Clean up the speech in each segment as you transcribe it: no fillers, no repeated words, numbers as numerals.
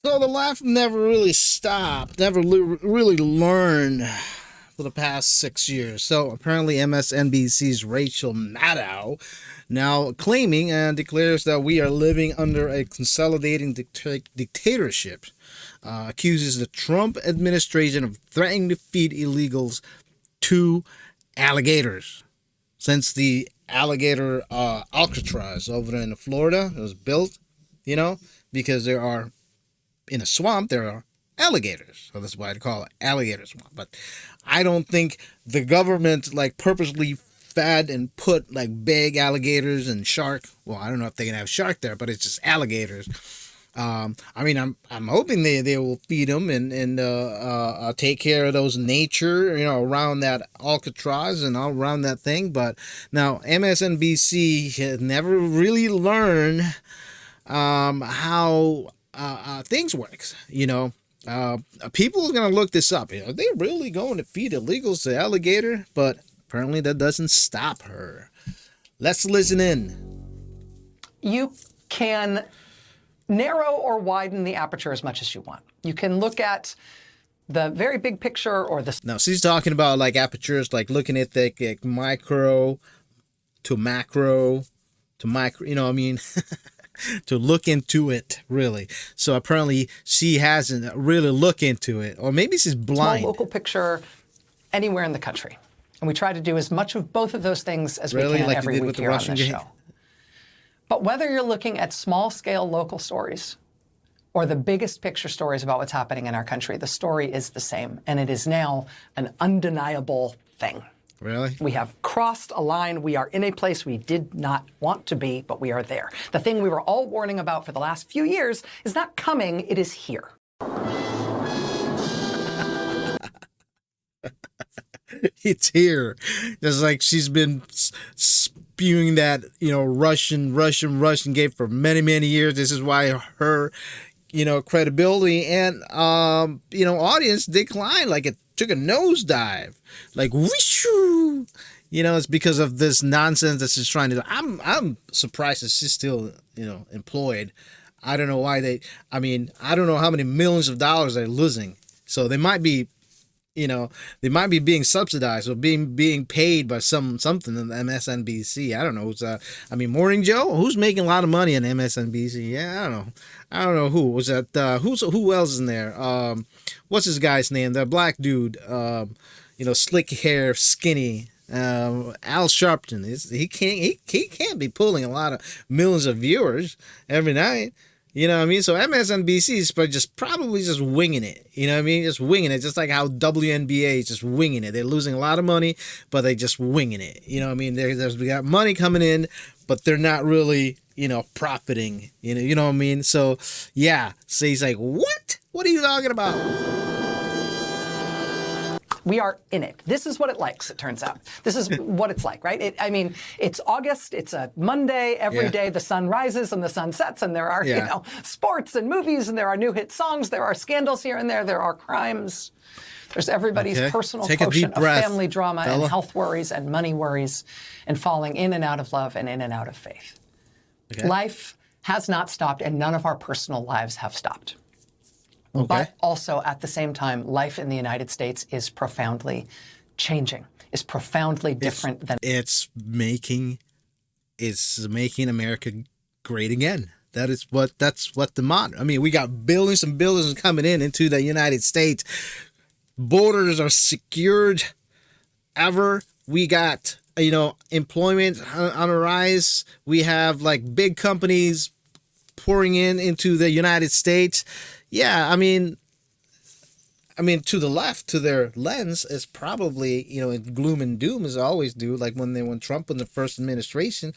So the laugh never really stopped, never really learned for the past 6 years. So apparently MSNBC's Rachel Maddow now claiming and declares that we are living under a consolidating dictatorship. Accuses the Trump administration of threatening to feed illegals to alligators. Since the alligator Alcatraz over in Florida was built, because there are in a swamp there are alligators, so that's why I call it alligator swamp. But I don't think the government purposely fed and put big alligators and shark. Well, I don't know if they can have shark there, but it's just alligators. I'm hoping they will feed them and take care of those nature, around that Alcatraz and all around that thing. But now MSNBC has never really learned how things works. People are gonna look this up. Are they really going to feed illegals to alligator? But apparently that doesn't stop her. Let's listen in. You can narrow or widen the aperture as much as you want. You can look at the very big picture or the... Now, she's talking about apertures, looking at the micro to macro to micro, to look into it, really. So apparently she hasn't really looked into it, or maybe she's blind. Small local picture anywhere in the country. And we try to do as much of both of those things as we can every week here on this show. But whether you're looking at small-scale local stories or the biggest picture stories about what's happening in our country, the story is the same, and it is now an undeniable thing. Really? We have crossed a line. We are in a place we did not want to be, but we are there. The thing we were all warning about for the last few years is not coming, it is here. It's here. Just like she's been spewing that, Russian game for many, many years. This is why her, credibility and, audience declined. It took a nosedive. Whoosh! It's because of this nonsense that she's trying to do. I'm surprised that she's still, employed. I don't know why I don't know how many millions of dollars they're losing. So they might be, they might be being subsidized or being paid by something in the MSNBC. I don't know. Morning Joe, who's making a lot of money in MSNBC? Yeah, I don't know who was that. Who else is in there? What's his guy's name? The black dude. Slick hair, skinny. Al Sharpton. He can't be pulling a lot of millions of viewers every night. So MSNBC is probably just winging it. Just winging it. Just like how WNBA is just winging it. They're losing a lot of money, but they just winging it. We got money coming in, but they're not really, profiting. So yeah. So he's like, what? What are you talking about? We are in it. This is what it likes, it turns out. This is what it's like, right? It's August, it's a Monday, every day the sun rises and the sun sets, and there are, sports and movies, and there are new hit songs, there are scandals here and there are crimes. There's everybody's personal quotient of family drama and health worries and money worries and falling in and out of love and in and out of faith. Okay. Life has not stopped, and none of our personal lives have stopped. Okay. But also, at the same time, life in the United States is profoundly changing, is profoundly different than... It's making America great again. That's what the motto. We got billions and billions coming into the United States. Borders are secured ever. We got, employment on a rise. We have big companies pouring into the United States. Yeah, to the left, to their lens, is probably, gloom and doom, as I always do. When Trump in the first administration,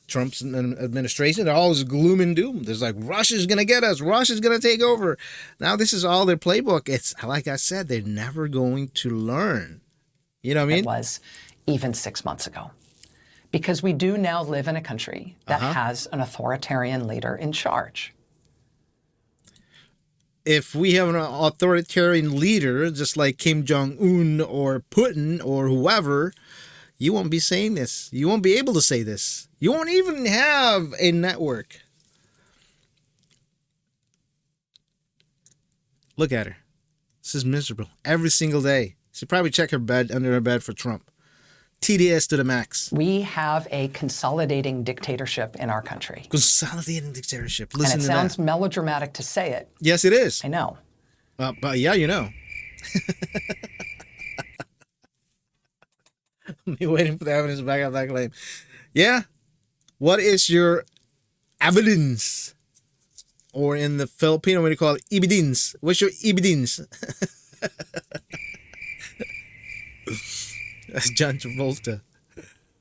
Trump's administration, they're always gloom and doom. There's Russia's going to get us. Russia's going to take over. Now this is all their playbook. It's like I said, they're never going to learn. You know what I mean? It was even 6 months ago. Because we do now live in a country that has an authoritarian leader in charge. If we have an authoritarian leader, just like Kim Jong-un or Putin or whoever, you won't be saying this. You won't be able to say this. You won't even have a network. Look at her. This is miserable. Every single day. She probably check her bed under her bed for Trump. TDS to the max. We have a consolidating dictatorship in our country. Consolidating dictatorship. Listen to that. And it sounds melodramatic to say it. Yes, it is. I know. But yeah, you know. Me waiting for the evidence back up that claim. Yeah. What is your evidence? Or in the Filipino, what do you call it? Evidence. What's your evidence? That's John Travolta.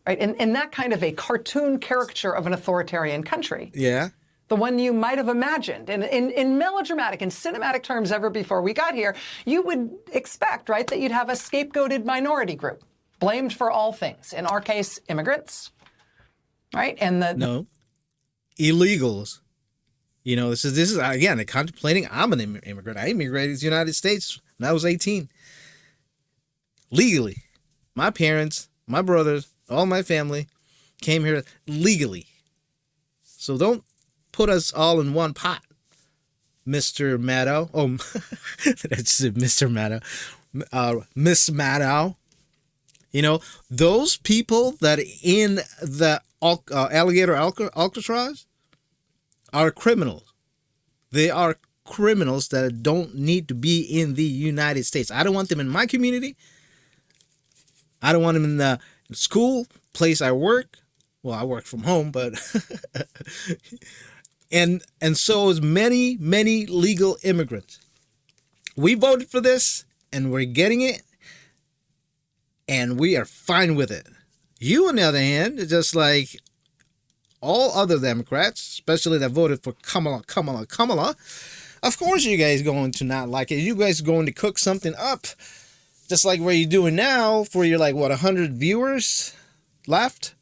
Right, in that kind of a cartoon caricature of an authoritarian country. Yeah. The one you might have imagined. In melodramatic and cinematic terms ever before we got here, you would expect, right, that you'd have a scapegoated minority group blamed for all things. In our case, immigrants, right? And No. Illegals. You know, this is again, contemplating. I'm an immigrant. I immigrated to the United States when I was 18. Legally. My parents, my brothers, all my family came here legally. So don't put us all in one pot, Mr. Maddow. Oh, that's Mr. Maddow. Miss Maddow. You know, those people that in the alligator Alcatraz are criminals. They are criminals that don't need to be in the United States. I don't want them in my community. I don't want them in the school, place I work. Well, I work from home, but and so is many legal immigrants. We voted for this, and we're getting it, and we are fine with it. You, on the other hand, is just like all other Democrats, especially that voted for Kamala. Of course, you guys going to not like it. You guys going to cook something up. Just like what you're doing now for your, 100 viewers left.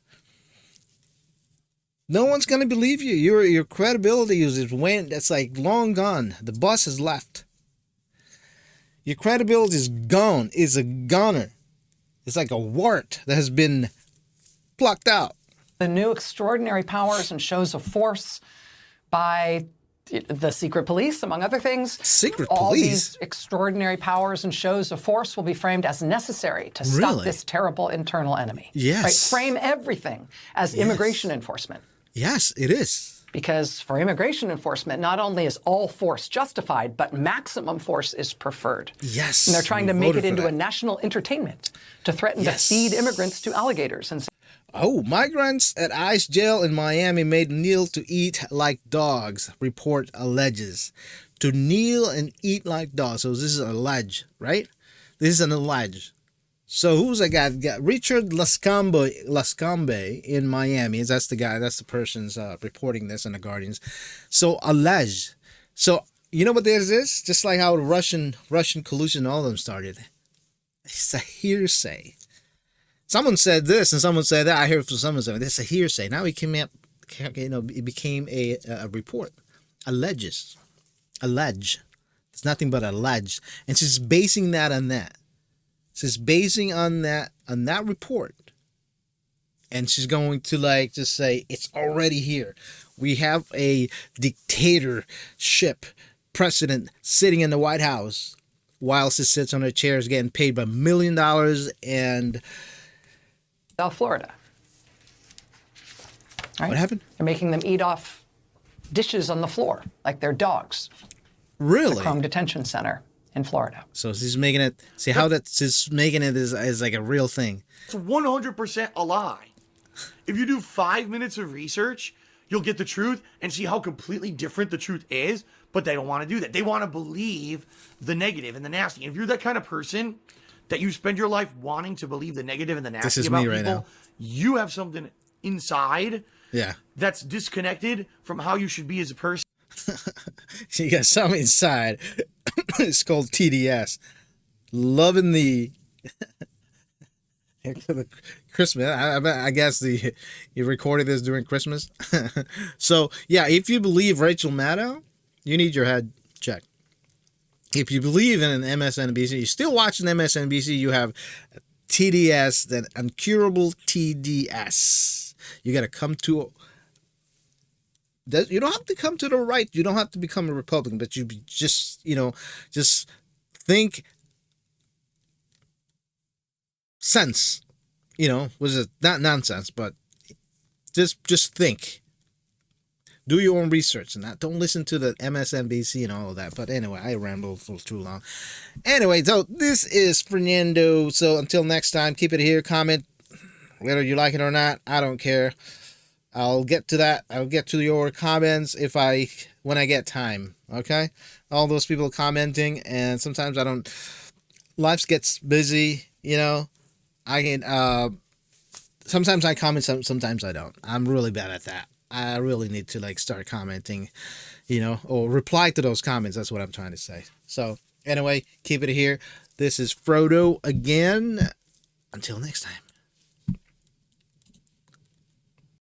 No one's going to believe you. Your credibility is that's long gone. The bus has left. Your credibility is gone. It's a goner. It's like a wart that has been plucked out. The new extraordinary powers and shows of force by the secret police, among other things. Secret All police? these extraordinary powers and shows of force will be framed as necessary to stop this terrible internal enemy. Yes. Right? Frame everything as immigration enforcement. Yes, it is. Because for immigration enforcement, not only is all force justified, but maximum force is preferred. Yes. And they're trying to make it into a national entertainment to threaten to feed immigrants to alligators. And oh, migrants at ICE jail in Miami made kneel to eat like dogs, report alleges. To kneel and eat like dogs. So this is an allege, right? This is an allege. So who's that guy? Got Richard Lascombe in Miami. That's the guy. That's the person's reporting this in the Guardians. So allege. So you know what this is? Just like how the Russian collusion, all of them started. It's a hearsay. Someone said this and someone said that. I heard from someone saying this is a hearsay. Now it came up, it became a report. Allege. It's nothing but allege. And she's basing that on that. She's basing on that report. And she's going to just say it's already here. We have a dictatorship president sitting in the White House while she sits on her chairs getting paid by $1 million and South Florida. Right? What happened? They're making them eat off dishes on the floor like they're dogs. Really? The Chrome Detention Center in Florida. So she's making it. See how she's making it is like a real thing. It's 100% a lie. If you do 5 minutes of research, you'll get the truth and see how completely different the truth is. But they don't want to do that. They want to believe the negative and the nasty. If you're that kind of person that you spend your life wanting to believe the negative and the nasty about people, now. You have something inside that's disconnected from how you should be as a person. You got something inside. It's called TDS. Loving the Christmas. I guess you recorded this during Christmas. So yeah, if you believe Rachel Maddow, you need your head checked. If you believe in an MSNBC, you're still watching MSNBC, you have TDS, that incurable TDS. You got to come to You don't have to come to the right. You don't have to become a Republican, but you just, just think sense, was it not nonsense, but just think. Do your own research and that. Don't listen to the MSNBC and all of that. But anyway, I rambled for too long. Anyway, so this is Fernando. So until next time, keep it here. Comment whether you like it or not. I don't care. I'll get to that. I'll get to your comments when I get time. Okay? All those people commenting, and sometimes I don't. Life gets busy, I can sometimes I comment, sometimes I don't. I'm really bad at that. I really need to start commenting, or reply to those comments. That's what I'm trying to say. So anyway, keep it here. This is Frodo again. Until next time.